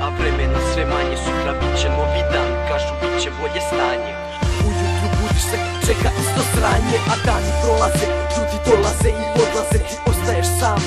a vremena sve manje. Sutra bit će novi dan, kažu bit će bolje stanje. Ujutru budiš se, čeka isto sranje, a dani prolaze, ljudi dolaze i odlaze. Ti ostaješ sam,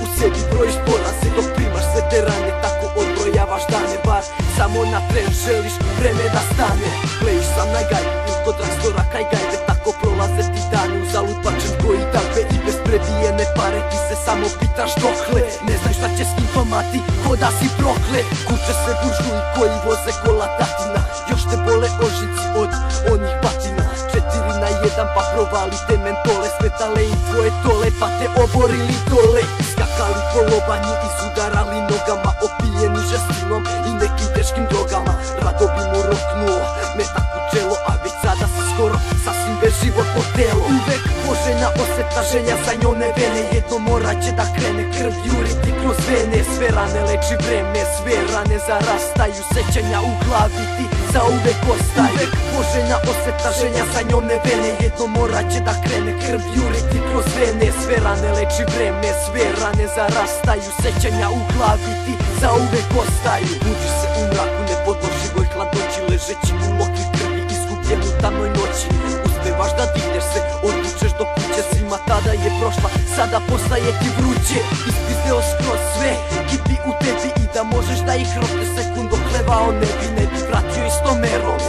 u sebi brojiš poraze, dok primaš sve te rane, tako odbrojavaš dane. Bar samo na tren želiš vreme da stane. Plejiš sam na gajbi ili kod rakstora kaj gajbe, tako prolaze ti dani uzalud bačen koji takve. I bez prebijene pare ti se samo pitaš dokle. Ne znaš šta će s kim pomati, ko da si prokle. Kuće se buržuji koji voze kola tatina, još te bole ožici od onih batina. 4-1 pa provalite mentole, smetale im tvoje tole pa te oborili dole. Skakali po lobanju, izudarali nogama, opijeni žestinom i nekim teškim drogama. Rado bi mu roknuo metak u čelo, a već sada si skoro sasvim beživotno telo. Uvek poželjna osveta, želja za njom ne vene, jedno morat će da krene krv juriti kroz vene. Sve rane leči vreme, sve rane zarastaju, sećanja u glavi ti zauvek ostaju. Uvek poželjna osveta, želja za njom ne vene, jedno morat će da krene krv juriti kroz vene. Sve rane leči vreme, sve rane zarastaju, sećanja u glavi ti zauvek ostaju. Budiš se u mraku nepodnošivoj hladnoći, ležeći u mokri krvi, izgubljen u tamnoj noći. Uspevaš da digneš se, odlučeš do kuće, zima tada je prošla, sada postaje ti vruće. Ispizdeo skroz sve, kipi u tebi i da možeš da ih rokne sekund dok levao ne bi vratio isto merom.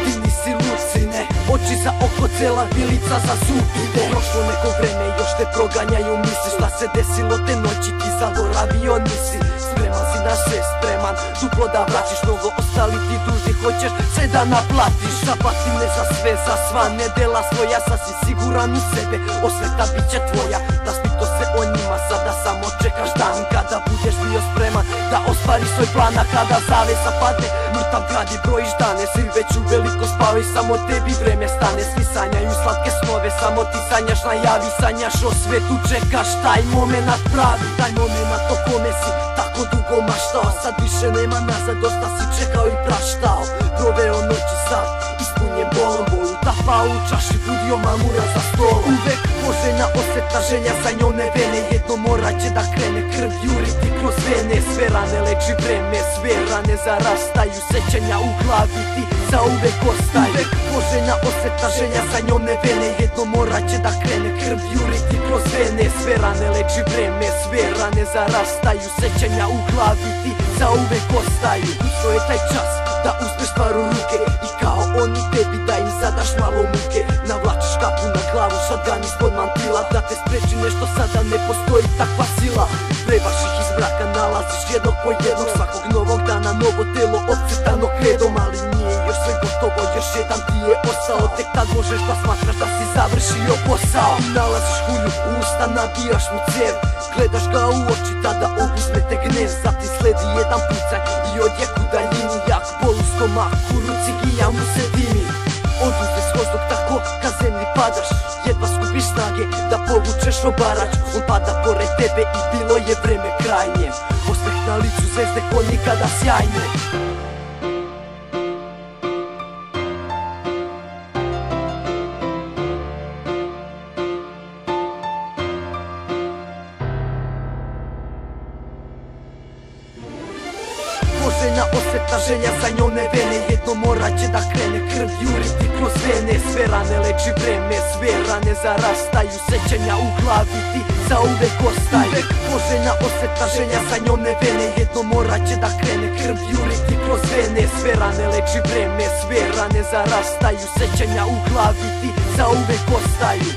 Ti nisi lucine, oči za oko, cela vilica za zub ide. Prošlo neko vreme, još te proganjaju misli, šta se desilo te noći ti zaboravio nisi. Spreman si na sve, spreman duplo da vraćiš, mnogo ostali ti dužni, hoćeš sve da naplatiš. Zapatine za sve, za sva nedela svoja, sasvim siguran u sebe, osveta bit će tvoja. Raspito se o njima, sada samo čekaš dan kada budeš bio spreman da ostvariš svoj plan. A kada zavesa padne, mrtav grad i brojiš dane, svi već u veliko spavaju, samo tebi vreme stane. Svi sanjaju slatke snove, samo ti sanjaš najavi, sanjaš o svetu, čekaš taj moment pravi. Taj moment o kome si tako dugo maštao, sad više nema nazad, dosta si čekao i praštao. Proveo noći sad, ispunjen bolom, bolu tapao u čaši, budio mamura za stolom. Uvek poželjna osveta, želja za njom ne vene, jedno morat će da krene krv juriti kroz vene. Sve rane leči vreme, sve rane zarastaju, sećanja u glavi ti zauvek ostaju. Uvek poželjna osveta, želja za njom ne vene, jedno morat će da krene krv juriti kroz vene. Sve rane leči vreme, sve rane zarastaju, sećanja u glavi ti zauvek ostaju. Usto je taj čas da uzmeš stvar u ruke i kao oni tebi da im zadaš malo muke. Navlačiš kapu na glavu, šatgan ispod mantila, da te spreči nešto, sada ne postoji takva sila. Prebaš ih iz mraka, nalaziš jednog po jednog, svakog novog dana novo telo odcrtano kredom. Ali nije još sve gotovo, još jedan ti je ostao, tek tad možeš da smatraš da si završio posao. Nalaziš hulju u usta, nabijaš mu cev, gledaš ga u oči, tada obuzme te gnev. Zatim sledi jedan pucaj i odjek u daljinu, jak bol u stomaku, ruci gija mu se dimi. Oduzeš vozdok tako ka zemlji padaš, jedva skupiš snage da povučeš obarač. On pada pored tebe i bilo je vreme krajnje, osmeh na licu zvezde ko nikada sjajne. Poželjna osveta, želja za njom ne vene, jedno morat će da krene krv juriti kroz vene. Sve rane leči vreme, sve rane zarastaju, sećanja u glavi ti zauvek ostaju. Uvek poželjna osveta, želja za njom ne vene, jedno morat će da krene krv juriti kroz vene. Sve rane leči vreme, sve rane zarastaju, sećanja u glavi ti zauvek ostaju.